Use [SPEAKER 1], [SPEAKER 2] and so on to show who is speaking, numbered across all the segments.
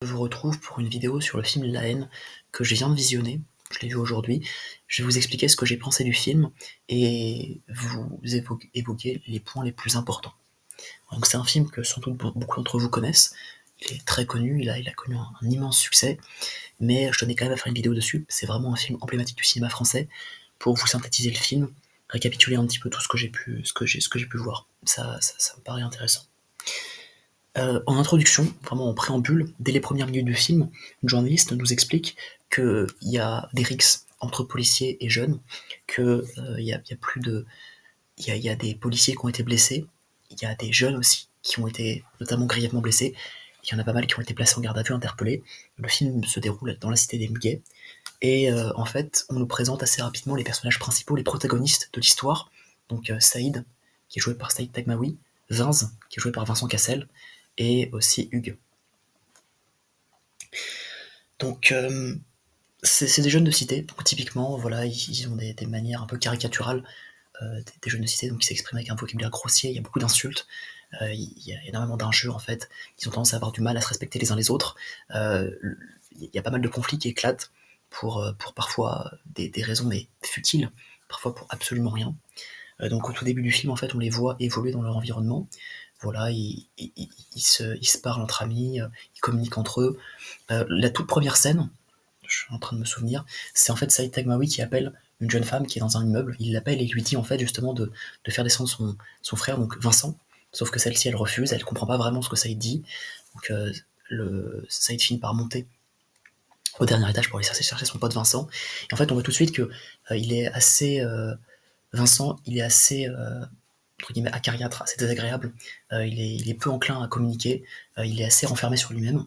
[SPEAKER 1] Je vous retrouve pour une vidéo sur le film La Haine que je viens de visionner. Je l'ai vu aujourd'hui. Je vais vous expliquer ce que j'ai pensé du film et vous évoquer les points les plus importants. Donc c'est un film que sans doute beaucoup d'entre vous connaissent. Il est très connu, il a connu un immense succès, mais je tenais quand même à faire une vidéo dessus. C'est vraiment un film emblématique du cinéma français pour vous synthétiser le film, récapituler un petit peu tout ce que j'ai pu voir. Ça me paraît intéressant. En introduction, vraiment en préambule, dès les premières minutes du film, une journaliste nous explique qu'il y a des rixes entre policiers et jeunes, qu'il y a plus de, il y a des policiers qui ont été blessés, il y a des jeunes aussi qui ont été notamment grièvement blessés, il y en a pas mal qui ont été placés en garde à vue, interpellés. Le film se déroule dans la cité des Muguets, et en fait, on nous présente assez rapidement les personnages principaux, les protagonistes de l'histoire. Donc Saïd, qui est joué par Saïd Taghmaoui, Vince, qui est joué par Vincent Cassel, et aussi Hugues. Donc c'est des jeunes de cité, donc typiquement, voilà, ils ont des manières un peu caricaturales des jeunes de cité, donc ils s'expriment avec un vocabulaire grossier, il y a beaucoup d'insultes, il y a énormément d'injures en fait, ils ont tendance à avoir du mal à se respecter les uns les autres, il y a pas mal de conflits qui éclatent pour parfois des raisons mais futiles, parfois pour absolument rien. Donc au tout début du film, en fait, on les voit évoluer dans leur environnement. Voilà, ils se parlent entre amis, ils communiquent entre eux. La toute première scène, je suis en train de me souvenir, c'est en fait Saïd Taghmaoui qui appelle une jeune femme qui est dans un immeuble. Il l'appelle et lui dit en fait justement de faire descendre son frère, donc Vincent. Sauf que celle-ci, elle refuse, elle comprend pas vraiment ce que Saïd dit. Donc Saïd finit par monter au dernier étage pour aller chercher son pote Vincent. Et en fait, on voit tout de suite que il est assez... Vincent, il est assez entre guillemets acariâtre, assez désagréable. Il est peu enclin à communiquer. Il est assez renfermé sur lui-même.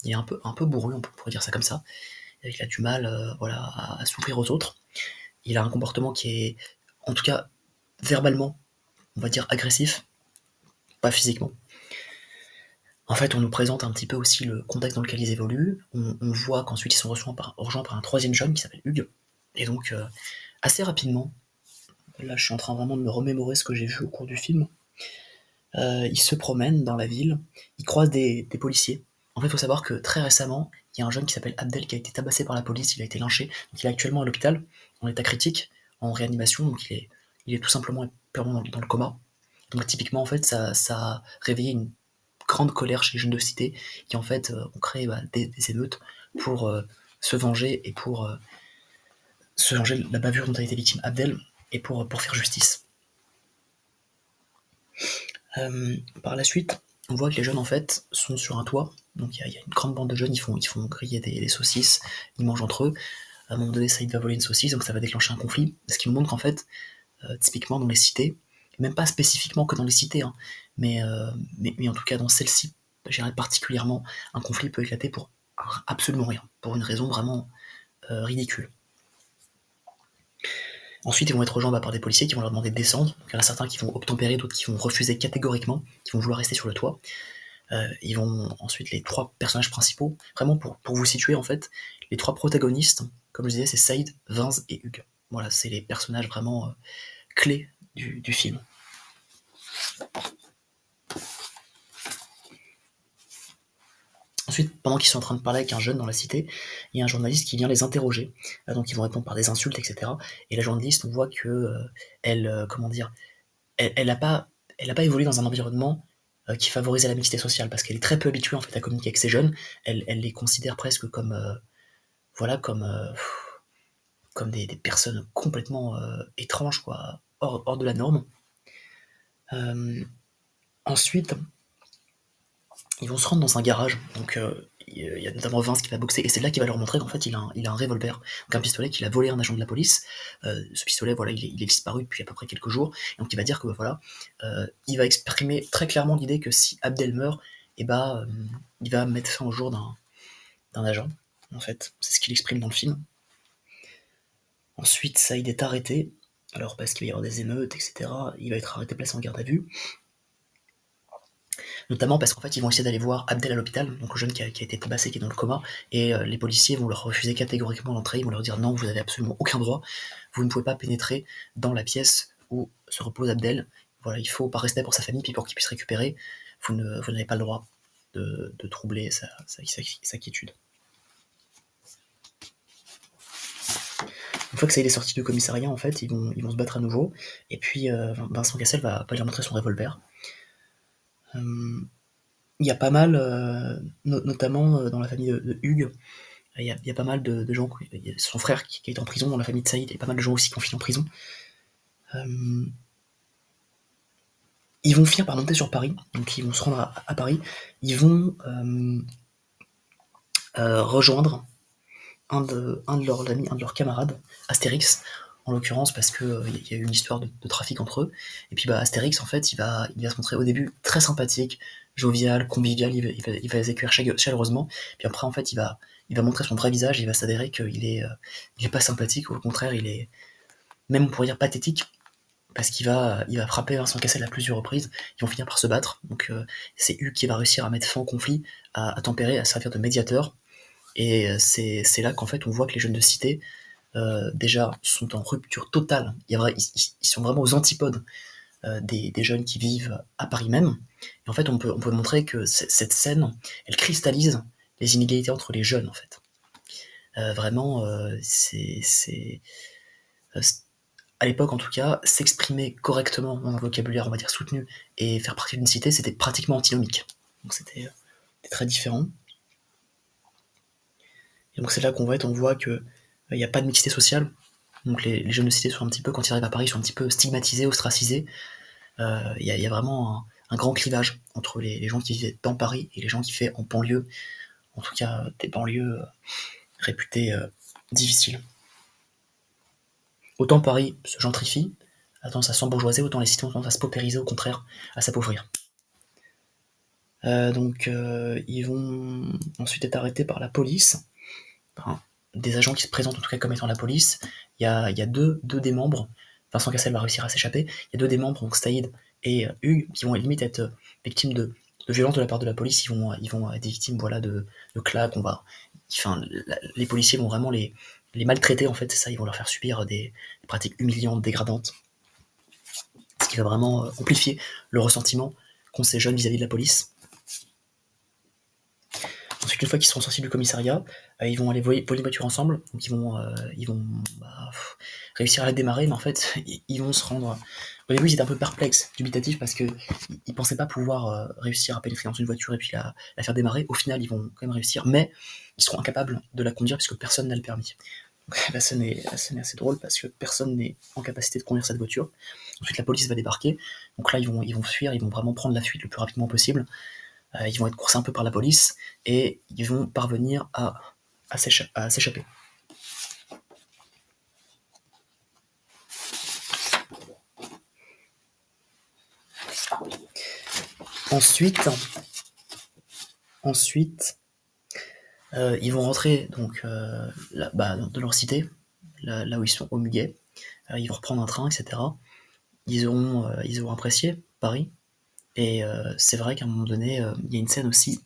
[SPEAKER 1] Il est un peu bourru, on pourrait dire ça comme ça. Il a du mal, voilà, à s'ouvrir aux autres. Il a un comportement qui est, en tout cas, verbalement, on va dire agressif, pas physiquement. En fait, on nous présente un petit peu aussi le contexte dans lequel ils évoluent. On voit qu'ensuite ils sont rejoints par un troisième jeune qui s'appelle Hugues. Et donc, assez rapidement, là je suis en train vraiment de me remémorer ce que j'ai vu au cours du film. Il se promène dans la ville, il croise des policiers. En fait, il faut savoir que très récemment, il y a un jeune qui s'appelle Abdel qui a été tabassé par la police, il a été lynché, donc il est actuellement à l'hôpital, en état critique, en réanimation, donc il est tout simplement purement dans le coma. Donc typiquement, en fait, ça a réveillé une grande colère chez les jeunes de cité, qui en fait ont créé des émeutes pour se venger et pour se venger de la bavure dont a été victime Abdel, et pour faire justice. Par la suite, on voit que les jeunes en fait sont sur un toit, donc il y a une grande bande de jeunes, ils font griller des saucisses, ils mangent entre eux. À un moment donné, Saïd va voler une saucisse, donc ça va déclencher un conflit, ce qui me montre qu'en fait, typiquement dans les cités, même pas spécifiquement que dans les cités, hein, mais en tout cas dans celle-ci, je dirais particulièrement, un conflit peut éclater pour absolument rien, pour une raison vraiment ridicule. Ensuite, ils vont être rejoints par des policiers qui vont leur demander de descendre. Donc, il y en a certains qui vont obtempérer, d'autres qui vont refuser catégoriquement, qui vont vouloir rester sur le toit. Ils vont ensuite, les trois personnages principaux, vraiment pour vous situer en fait, les trois protagonistes, comme je disais, c'est Saïd, Vince et Hugues. Voilà, c'est les personnages vraiment clés du film. Ensuite, pendant qu'ils sont en train de parler avec un jeune dans la cité, il y a un journaliste qui vient les interroger. Donc ils vont répondre par des insultes, etc. Et la journaliste, on voit que comment dire, elle a pas évolué dans un environnement qui favorisait la mixité sociale, parce qu'elle est très peu habituée en fait à communiquer avec ces jeunes. Elle les considère presque comme voilà, comme des personnes complètement étranges, quoi, hors de la norme. Ensuite, ils vont se rendre dans un garage, donc il y a notamment Vince qui va boxer, et c'est là qu'il va leur montrer qu'en fait il a un revolver, donc un pistolet qu'il a volé à un agent de la police. Ce pistolet, voilà, il est disparu depuis à peu près quelques jours, et donc il va dire que voilà, il va exprimer très clairement l'idée que si Abdel meurt, et il va mettre fin au jour d'un agent, en fait, c'est ce qu'il exprime dans le film. Ensuite, Saïd est arrêté, alors parce qu'il va y avoir des émeutes, etc. Il va être arrêté, placé en garde à vue. Notamment parce qu'en fait, ils vont essayer d'aller voir Abdel à l'hôpital, donc le jeune qui a été tabassé, qui est dans le coma, et les policiers vont leur refuser catégoriquement l'entrée, ils vont leur dire non, vous n'avez absolument aucun droit, vous ne pouvez pas pénétrer dans la pièce où se repose Abdel, voilà, il faut, par respect pour sa famille, puis pour qu'il puisse récupérer, vous n'avez pas le droit de troubler sa quiétude. Une fois que ça il est sorti du commissariat, en fait, ils vont se battre à nouveau, et puis Vincent Cassel va lui montrer son revolver. Il y a pas mal, notamment dans la famille de Hugues, il y a pas mal de gens, il y a son frère qui est en prison, dans la famille de Saïd, il y a pas mal de gens aussi qui ont fini en prison. Ils vont finir par monter sur Paris, donc ils vont se rendre à Paris, ils vont rejoindre un de leurs amis, un de leurs camarades, Astérix, en l'occurrence, parce qu'il y a eu une histoire de trafic entre eux. Et puis Astérix, en fait, il va se montrer au début très sympathique, jovial, convivial, il va les accueillir chaleureusement. Puis après, en fait, il va montrer son vrai visage, et il va s'avérer qu'il est pas sympathique, au contraire, il est même, on pourrait dire, pathétique, parce qu'il va frapper Vincent Cassel à plusieurs reprises, ils vont finir par se battre. Donc c'est Hugues qui va réussir à mettre fin au conflit, à tempérer, à servir de médiateur. Et c'est là qu'en fait on voit que les jeunes de cité déjà sont en rupture totale. Ils sont vraiment aux antipodes des jeunes qui vivent à Paris même. Et en fait on peut montrer que cette scène, elle cristallise les inégalités entre les jeunes en fait. Vraiment, à l'époque en tout cas, s'exprimer correctement dans un vocabulaire on va dire soutenu et faire partie d'une cité, c'était pratiquement antinomique. Donc c'était très différent. Et donc c'est là qu'on voit que il n'y a pas de mixité sociale. Donc les jeunes de cité sont un petit peu, quand ils arrivent à Paris, sont un petit peu stigmatisés, ostracisés. Il y a vraiment un grand clivage entre les gens qui vivaient dans Paris et les gens qui vivaient en banlieue, en tout cas des banlieues réputées difficiles. Autant Paris se gentrifie, a tendance à s'embourgeoiser, autant les cités ont tendance à se paupériser, au contraire, à s'appauvrir. Donc ils vont ensuite être arrêtés par la police, enfin, des agents qui se présentent en tout cas comme étant la police. Il y a deux des membres, Vincent Cassel va réussir à s'échapper, il y a deux des membres, donc Staïd et Hugues, qui vont à la limite être victimes de violences de la part de la police. Ils vont être des victimes voilà, de claques, les policiers vont vraiment les maltraiter en fait, c'est ça, ils vont leur faire subir des pratiques humiliantes, dégradantes, ce qui va vraiment amplifier le ressentiment qu'ont ces jeunes vis-à-vis de la police. Ensuite, une fois qu'ils seront sortis du commissariat, ils vont aller voler une voiture ensemble, donc ils vont réussir à la démarrer, mais en fait, ils vont se rendre... Au début, ils étaient un peu perplexes, dubitatifs, parce qu'ils ne pensaient pas pouvoir réussir à pénétrer dans une voiture et puis la faire démarrer. Au final, ils vont quand même réussir, mais ils seront incapables de la conduire puisque personne n'a le permis. Donc, la scène est assez drôle parce que personne n'est en capacité de conduire cette voiture. Ensuite, la police va débarquer, donc là, ils vont fuir, ils vont vraiment prendre la fuite le plus rapidement possible. Ils vont être coursés un peu par la police et ils vont parvenir à s'échapper. Ensuite, ils vont rentrer donc dans leur cité, là où ils sont au Muguet. Ils vont reprendre un train, etc. Ils auront apprécié Paris. Et c'est vrai qu'à un moment donné, il y a une scène aussi,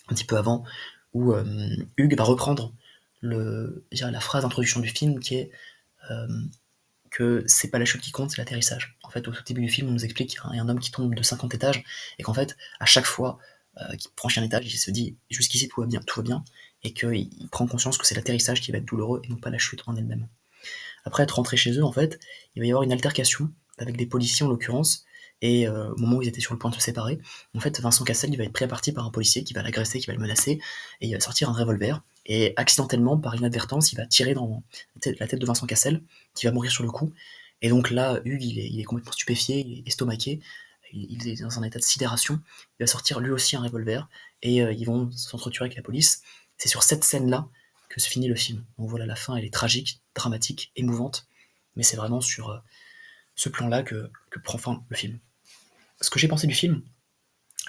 [SPEAKER 1] un petit peu avant, où Hugues va reprendre la phrase d'introduction du film qui est que c'est pas la chute qui compte, c'est l'atterrissage. En fait, au tout début du film, on nous explique qu'il y a un homme qui tombe de 50 étages, et qu'en fait, à chaque fois qu'il franchit un étage, il se dit jusqu'ici tout va bien, et qu'il prend conscience que c'est l'atterrissage qui va être douloureux et non pas la chute en elle-même. Après être rentrés chez eux, en fait, il va y avoir une altercation avec des policiers en l'occurrence, et au moment où ils étaient sur le point de se séparer, en fait, Vincent Cassel, il va être pris à partie par un policier qui va l'agresser, qui va le menacer, et il va sortir un revolver, et accidentellement, par inadvertance, il va tirer dans la tête de Vincent Cassel, qui va mourir sur le coup. Et donc là, Hugues, il est complètement stupéfié, il est estomaqué, il est dans un état de sidération, il va sortir lui aussi un revolver, et ils vont s'entretuer avec la police. C'est sur cette scène-là que se finit le film. Donc voilà, la fin, elle est tragique, dramatique, émouvante, mais c'est vraiment sur ce plan-là que prend fin le film. Ce que j'ai pensé du film,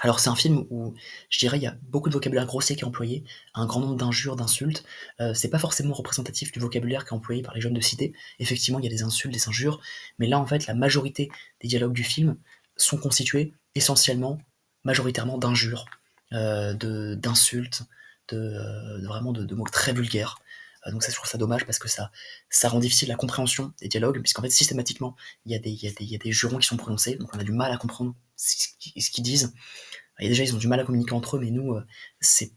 [SPEAKER 1] alors c'est un film où, je dirais, il y a beaucoup de vocabulaire grossier qui est employé, un grand nombre d'injures, d'insultes. C'est pas forcément représentatif du vocabulaire qui est employé par les jeunes de cité. Effectivement, il y a des insultes, des injures, mais là, en fait, la majorité des dialogues du film sont constitués essentiellement, majoritairement d'injures, d'insultes, vraiment de mots très vulgaires. Donc ça, je trouve ça dommage parce que ça rend difficile la compréhension des dialogues, puisqu'en fait, systématiquement, il y a des jurons qui sont prononcés, donc on a du mal à comprendre ce qu'ils disent. Et déjà, ils ont du mal à communiquer entre eux, mais nous, c'est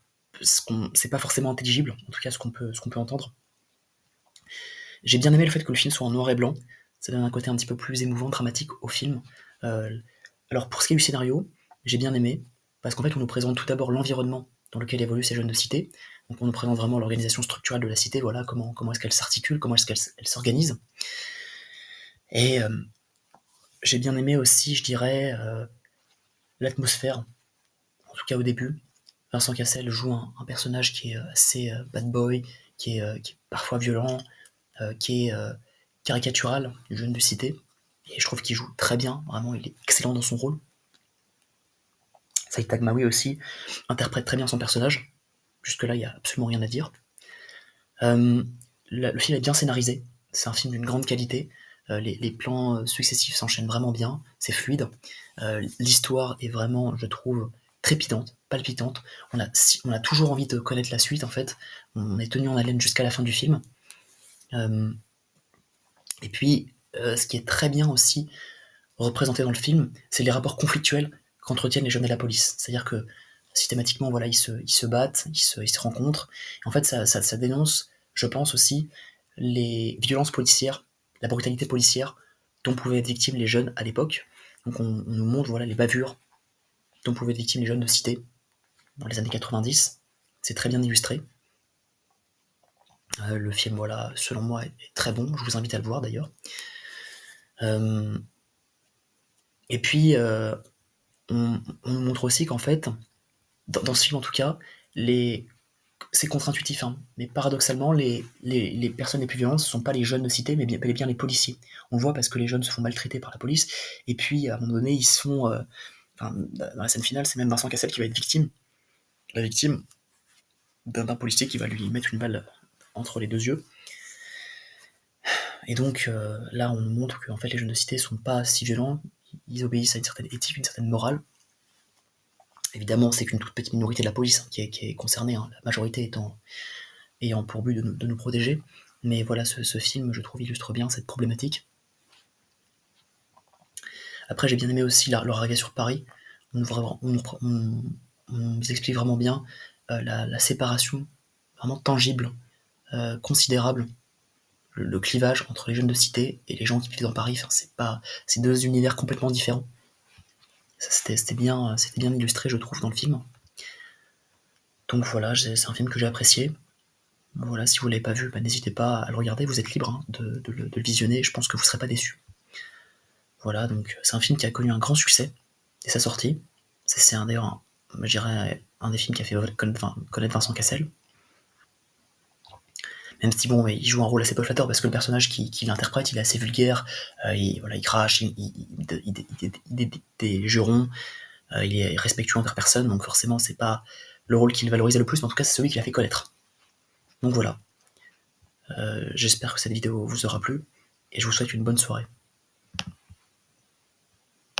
[SPEAKER 1] pas forcément intelligible, en tout cas ce qu'on peut entendre. J'ai bien aimé le fait que le film soit en noir et blanc, ça donne un côté un petit peu plus émouvant, dramatique au film. Euh, alors pour ce qui est du scénario, j'ai bien aimé, parce qu'en fait on nous présente tout d'abord l'environnement dans lequel évoluent ces jeunes de cité, donc on nous présente vraiment l'organisation structurelle de la cité, voilà, comment est-ce qu'elle s'articule, comment est-ce qu'elle s'organise. Et j'ai bien aimé aussi, je dirais, l'atmosphère, en tout cas au début. Vincent Cassel joue un personnage qui est assez bad boy, qui est parfois violent, qui est caricatural du jeune de cité. Et je trouve qu'il joue très bien, vraiment, il est excellent dans son rôle. Saïd Tagmaoui aussi interprète très bien son personnage. Jusque-là, il n'y a absolument rien à dire. Euh, le film est bien scénarisé, c'est un film d'une grande qualité. Les plans successifs s'enchaînent vraiment bien, c'est fluide. L'histoire est vraiment, je trouve, trépidante, palpitante. On a toujours envie de connaître la suite, en fait. On est tenu en haleine jusqu'à la fin du film. Euh, et puis, ce qui est très bien aussi représenté dans le film, c'est les rapports conflictuels qu'entretiennent les jeunes et la police. C'est-à-dire que systématiquement, voilà, ils se battent, ils se rencontrent. Et en fait, ça dénonce, je pense aussi, les violences policières, la brutalité policière dont pouvaient être victimes les jeunes à l'époque. Donc on nous montre voilà, les bavures dont pouvaient être victimes les jeunes de cité dans les années 90. C'est très bien illustré. Le film, voilà, selon moi, est très bon. Je vous invite à le voir d'ailleurs. Et puis, on nous montre aussi qu'en fait, dans ce film en tout cas, c'est contre-intuitif, hein, mais paradoxalement, les personnes les plus violentes, ce ne sont pas les jeunes de cité, mais bel et bien les policiers. On le voit parce que les jeunes se font maltraiter par la police, et puis à un moment donné, ils se font. Enfin, dans la scène finale, c'est même Vincent Cassel qui va être victime. La victime d'un policier qui va lui mettre une balle entre les deux yeux. Et donc là, on nous montre que en fait, les jeunes de cité ne sont pas si violents, ils obéissent à une certaine éthique, une certaine morale. Évidemment, c'est qu'une toute petite minorité de la police qui est concernée, hein, la majorité ayant pour but de nous protéger. Mais voilà, ce film, je trouve, illustre bien cette problématique. Après, j'ai bien aimé aussi leur arrivée sur Paris. On nous explique vraiment bien la séparation vraiment tangible, considérable, le clivage entre les jeunes de cité et les gens qui vivent dans Paris. Enfin, c'est deux univers complètement différents. C'était bien illustré, je trouve, dans le film. Donc voilà, c'est un film que j'ai apprécié. Voilà, si vous ne l'avez pas vu, bah, n'hésitez pas à le regarder, vous êtes libre hein, de le visionner, je pense que vous ne serez pas déçus. Voilà, donc c'est un film qui a connu un grand succès dès sa sortie. C'est d'ailleurs, je dirais, un des films qui a fait connaître Vincent Cassel. Même si bon, il joue un rôle assez peu flatteur parce que le personnage qui l'interprète, il est assez vulgaire, il crache, il des jurons, il est respectueux envers personne, donc forcément c'est pas le rôle qu'il valorisait le plus, mais en tout cas c'est celui qui l'a fait connaître. Donc voilà. J'espère que cette vidéo vous aura plu et je vous souhaite une bonne soirée.